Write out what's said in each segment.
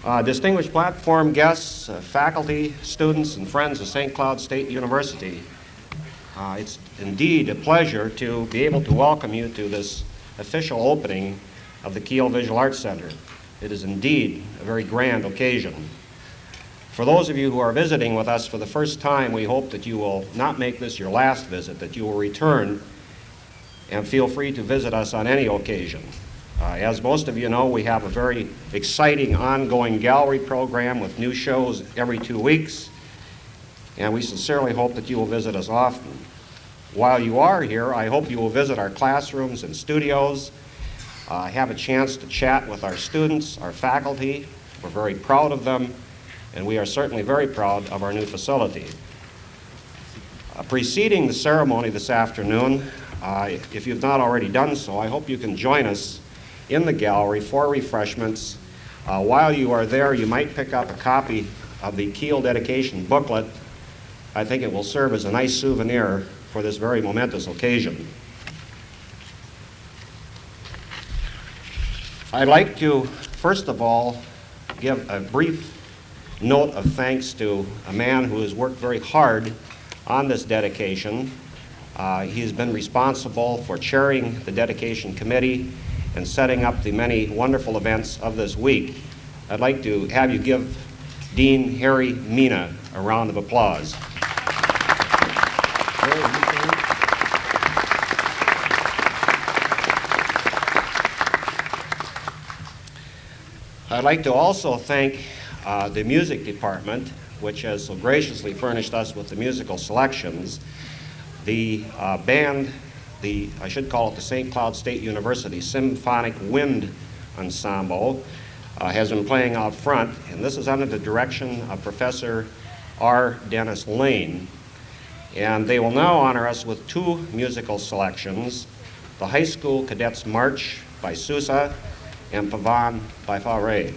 Distinguished platform guests, faculty, students, and friends of St. Cloud State University, it's indeed a pleasure to be able to welcome you to this official opening of the Kiehle Visual Arts Center. It is indeed a very grand occasion. For those of you who are visiting with us for the first time, we hope that you will not make this your last visit, that you will return and feel free to visit us on any occasion. As most of you know, we have a very exciting ongoing gallery program with new shows every 2 weeks, and we sincerely hope that you will visit us often. While you are here, I hope you will visit our classrooms and studios, have a chance to chat with our students, our faculty. We're very proud of them, and we are certainly very proud of our new facility. Preceding the ceremony this afternoon, if you've not already done so, I hope you can join us in the gallery for refreshments. While you are there, you might pick up a copy of the Kiehle dedication booklet. I think it will serve as a nice souvenir for this very momentous occasion. I'd like to, first of all, give a brief note of thanks to a man who has worked very hard on this dedication. He has been responsible for chairing the dedication committee and setting up the many wonderful events of this week. I'd like to have you give Dean Harry Mina a round of applause. I'd like to also thank the music department, which has so graciously furnished us with the musical selections. The band, I should call it the St. Cloud State University Symphonic Wind Ensemble, has been playing out front, and this is under the direction of Professor R. Dennis Lane. And they will now honor us with 2 musical selections, the High School Cadets March by Sousa and Pavan by Faure.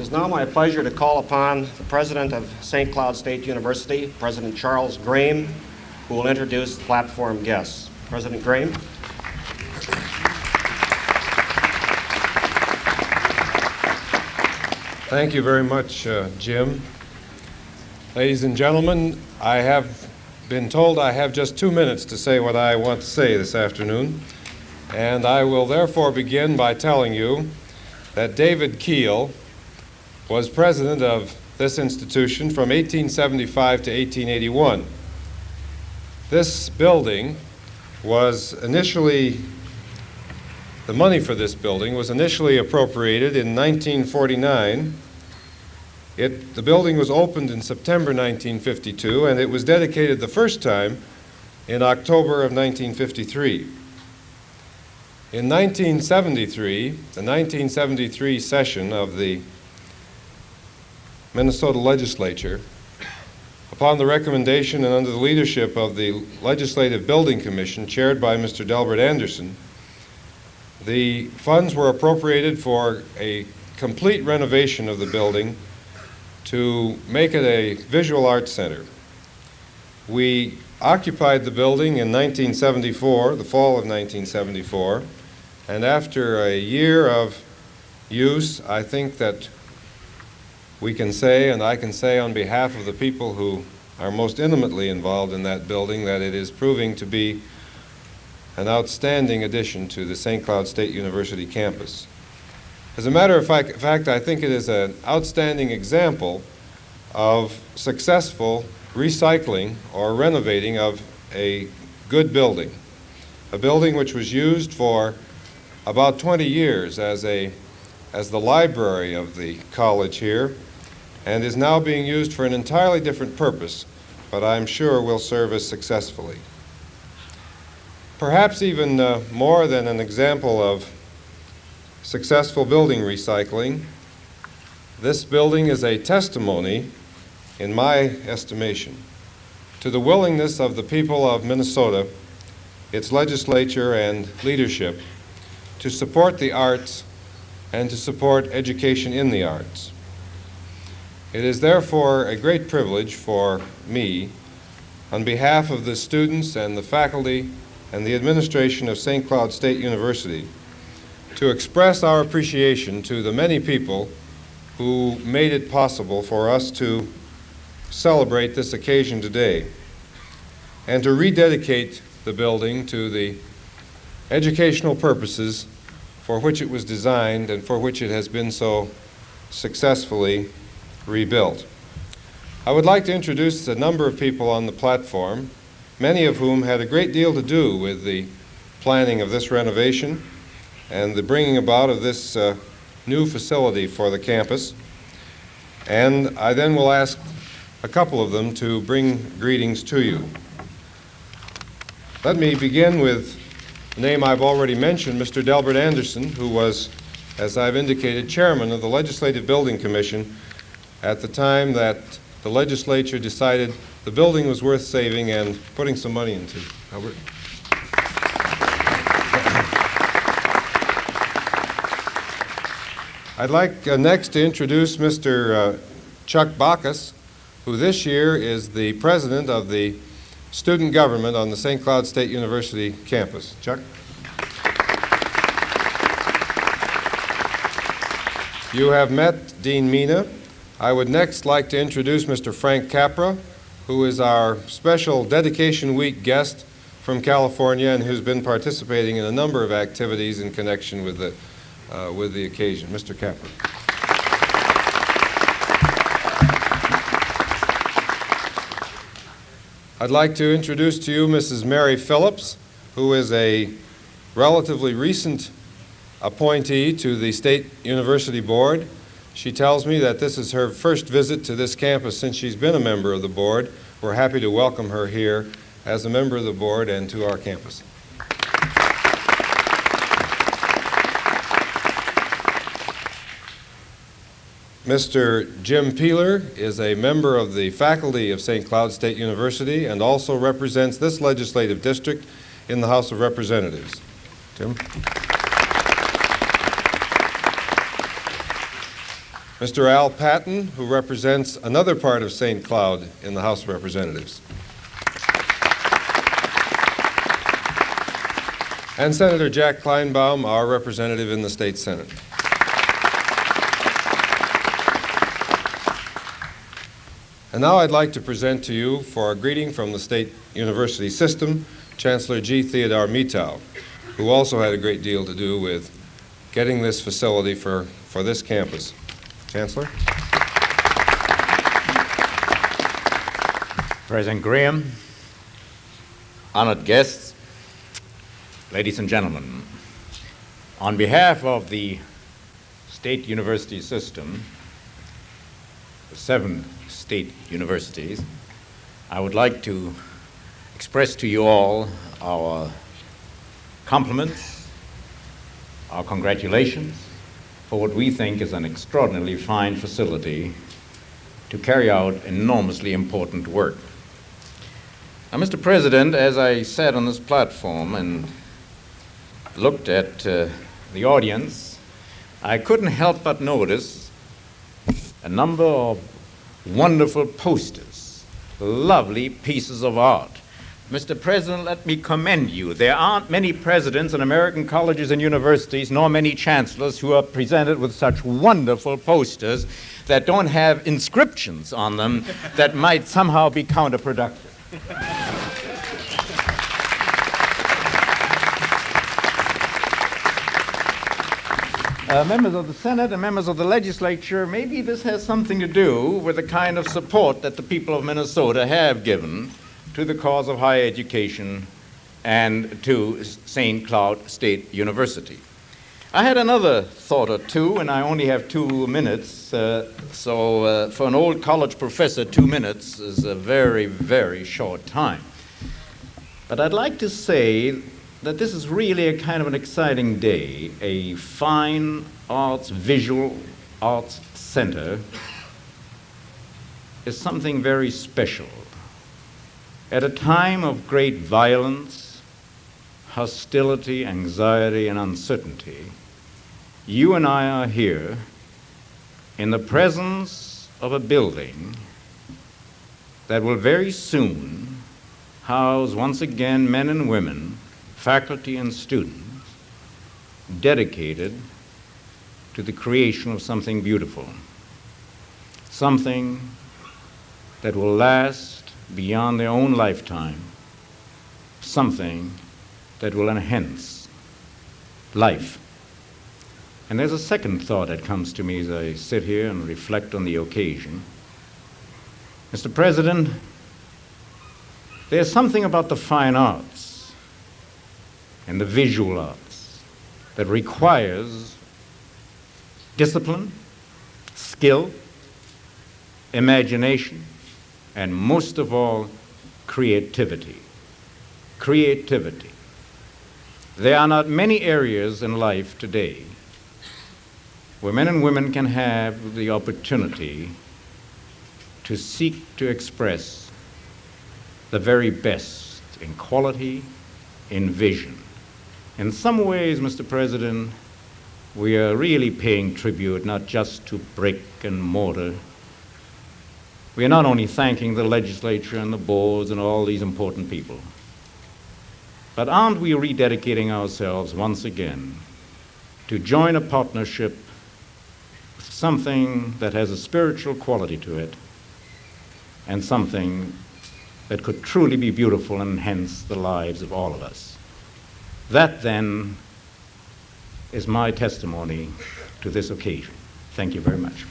is now my pleasure to call upon the President of St. Cloud State University, President Charles Graham, who will introduce the platform guests. President Graham. Thank you very much, Jim. Ladies and gentlemen, I have been told I have just 2 minutes to say what I want to say this afternoon, and I will therefore begin by telling you that David Kiehle was president of this institution from 1875 to 1881. This building was initially, the money for this building was initially appropriated in 1949. The building was opened in September 1952, and it was dedicated the first time in October of 1953. In 1973, the 1973 session of the Minnesota legislature, upon the recommendation and under the leadership of the Legislative Building Commission, chaired by Mr. Delbert Anderson, the funds were appropriated for a complete renovation of the building to make it a visual arts center. We occupied the building in 1974, the fall of 1974, and after a year of use, I think that we can say, and I can say on behalf of the people who are most intimately involved in that building, that it is proving to be an outstanding addition to the St. Cloud State University campus. As a matter of fact, I think it is an outstanding example of successful recycling or renovating of a good building, a building which was used for about 20 years as the library of the college here, and is now being used for an entirely different purpose, but I'm sure will serve us successfully. Perhaps even more than an example of successful building recycling, this building is a testimony, in my estimation, to the willingness of the people of Minnesota, its legislature and leadership, to support the arts and to support education in the arts. It is therefore a great privilege for me, on behalf of the students and the faculty and the administration of St. Cloud State University, to express our appreciation to the many people who made it possible for us to celebrate this occasion today, and to rededicate the building to the educational purposes for which it was designed and for which it has been so successfully rebuilt. I would like to introduce a number of people on the platform, many of whom had a great deal to do with the planning of this renovation and the bringing about of this new facility for the campus. And I then will ask a couple of them to bring greetings to you. Let me begin with the name I've already mentioned, Mr. Delbert Anderson, who was, as I've indicated, chairman of the Legislative Building Commission at the time that the legislature decided the building was worth saving and putting some money into. Albert? I'd like next to introduce Mr. Chuck Bacchus, who this year is the president of the student government on the St. Cloud State University campus. Chuck? You have met Dean Mina. I would next like to introduce Mr. Frank Capra, who is our special Dedication Week guest from California and who's been participating in a number of activities in connection with the occasion. Mr. Capra. I'd like to introduce to you Mrs. Mary Phillips, who is a relatively recent appointee to the State University Board. She tells me that this is her first visit to this campus since she's been a member of the board. We're happy to welcome her here as a member of the board and to our campus. Mr. Jim Peeler is a member of the faculty of St. Cloud State University and also represents this legislative district in the House of Representatives. Tim? Mr. Al Patton, who represents another part of St. Cloud in the House of Representatives. And Senator Jack Kleinbaum, our representative in the State Senate. And now I'd like to present to you, for a greeting from the State University System, Chancellor G. Theodore Mitau, who also had a great deal to do with getting this facility for this campus. Chancellor. President Graham, honored guests, ladies and gentlemen, on behalf of the State University System, the 7 state universities, I would like to express to you all our compliments, our congratulations for what we think is an extraordinarily fine facility to carry out enormously important work. Now, Mr. President, as I sat on this platform and looked at the audience, I couldn't help but notice a number of wonderful posters, lovely pieces of art. Mr. President, let me commend you. There aren't many presidents in American colleges and universities, nor many chancellors who are presented with such wonderful posters that don't have inscriptions on them that might somehow be counterproductive. Members of the Senate and members of the legislature, maybe this has something to do with the kind of support that the people of Minnesota have given to the cause of higher education and to St. Cloud State University. I had another thought or two, and I only have 2 minutes, so for an old college professor, 2 minutes is a very, very short time. But I'd like to say that this is really a kind of an exciting day. A fine arts, visual arts center is something very special. At a time of great violence, hostility, anxiety, and uncertainty, you and I are here in the presence of a building that will very soon house once again men and women, faculty and students, dedicated to the creation of something beautiful, something that will last beyond their own lifetime, something that will enhance life. And there's a second thought that comes to me as I sit here and reflect on the occasion. Mr. President, there's something about the fine arts and the visual arts that requires discipline, skill, imagination, and most of all, creativity. Creativity. There are not many areas in life today where men and women can have the opportunity to seek to express the very best in quality, in vision. In some ways, Mr. President, we are really paying tribute not just to brick and mortar. We are not only thanking the legislature and the boards and all these important people, but aren't we rededicating ourselves once again to join a partnership with something that has a spiritual quality to it and something that could truly be beautiful and enhance the lives of all of us? That, then, is my testimony to this occasion. Thank you very much.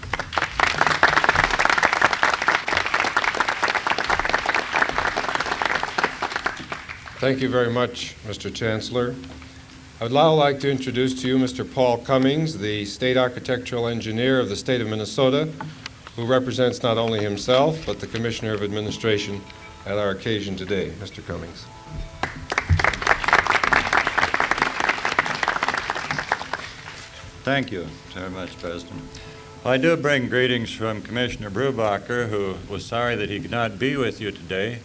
Thank you very much, Mr. Chancellor. I would now like to introduce to you Mr. Paul Cummings, the State Architectural Engineer of the State of Minnesota, who represents not only himself, but the Commissioner of Administration at our occasion today. Mr. Cummings. Thank you very much, President. I do bring greetings from Commissioner Brubacher, who was sorry that he could not be with you today.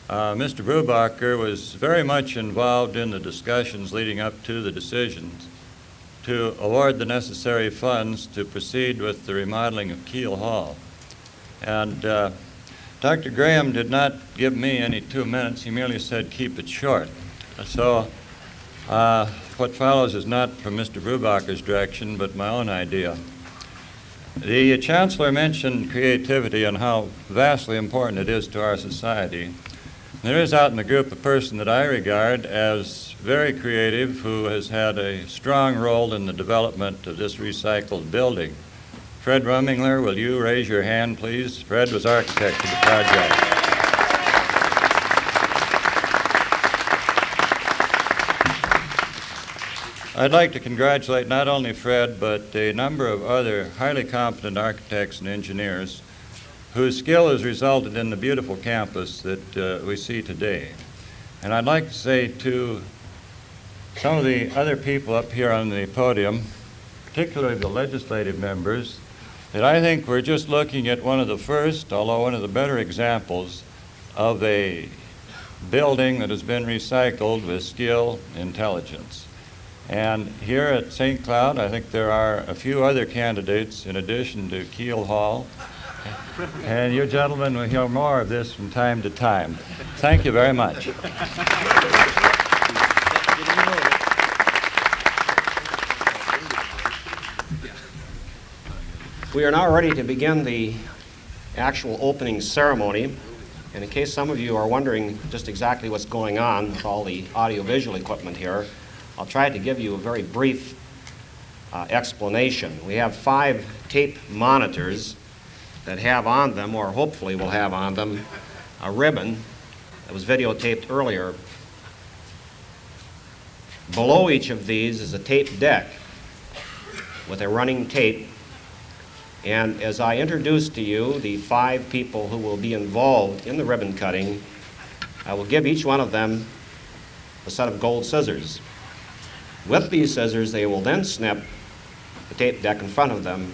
Mr. Brubacher was very much involved in the discussions leading up to the decisions to award the necessary funds to proceed with the remodeling of Kiehle Hall. And Dr. Graham did not give me any 2 minutes. He merely said keep it short. So what follows is not from Mr. Brubacher's direction, but my own idea. The chancellor mentioned creativity and how vastly important it is to our society. There is out in the group a person that I regard as very creative who has had a strong role in the development of this recycled building. Fred Rummingler, will you raise your hand, please? Fred was architect of the project. I'd like to congratulate not only Fred, but a number of other highly competent architects and engineers whose skill has resulted in the beautiful campus that we see today. And I'd like to say to some of the other people up here on the podium, particularly the legislative members, that I think we're just looking at one of the first, although one of the better examples of a building that has been recycled with skill, intelligence. And here at St. Cloud, I think there are a few other candidates in addition to Kiehle Hall. And you gentlemen will hear more of this from time to time. Thank you very much. We are now ready to begin the actual opening ceremony. And in case some of you are wondering just exactly what's going on with all the audiovisual equipment here, I'll try to give you a very brief explanation. We have 5 tape monitors that have on them, or hopefully will have on them, a ribbon that was videotaped earlier. Below each of these is a tape deck with a running tape. And as I introduce to you the 5 people who will be involved in the ribbon cutting, I will give each one of them a set of gold scissors. With these scissors, they will then snip the tape deck in front of them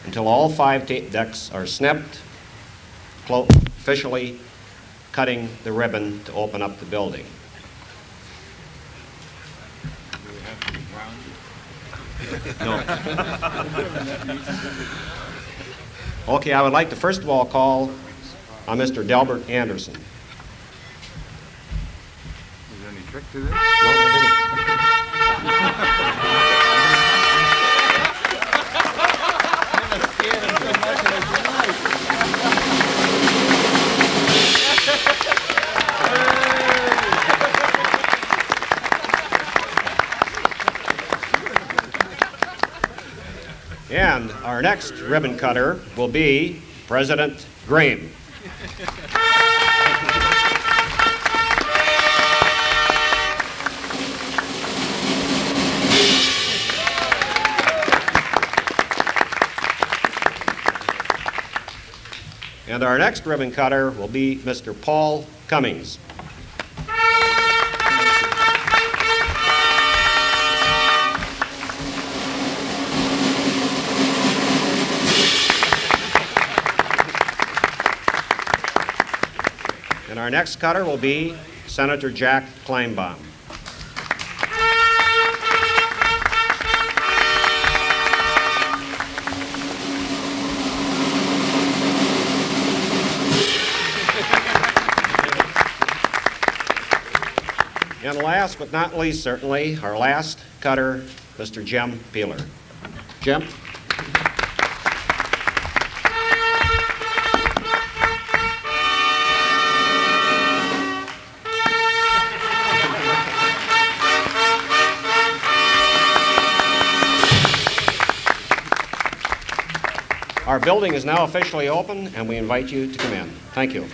until all 5 tape decks are snipped, officially cutting the ribbon to open up the building. No. Okay, I would like to first of all call on Mr. Delbert Anderson. Is there any trick to this? No, I didn't. And our next ribbon cutter will be President Graham. And our next ribbon cutter will be Mr. Paul Cummings. And our next cutter will be Senator Jack Kleinbaum. And last but not least, certainly, our last cutter, Mr. Jim Peeler. Jim? Our building is now officially open, and we invite you to come in. Thank you.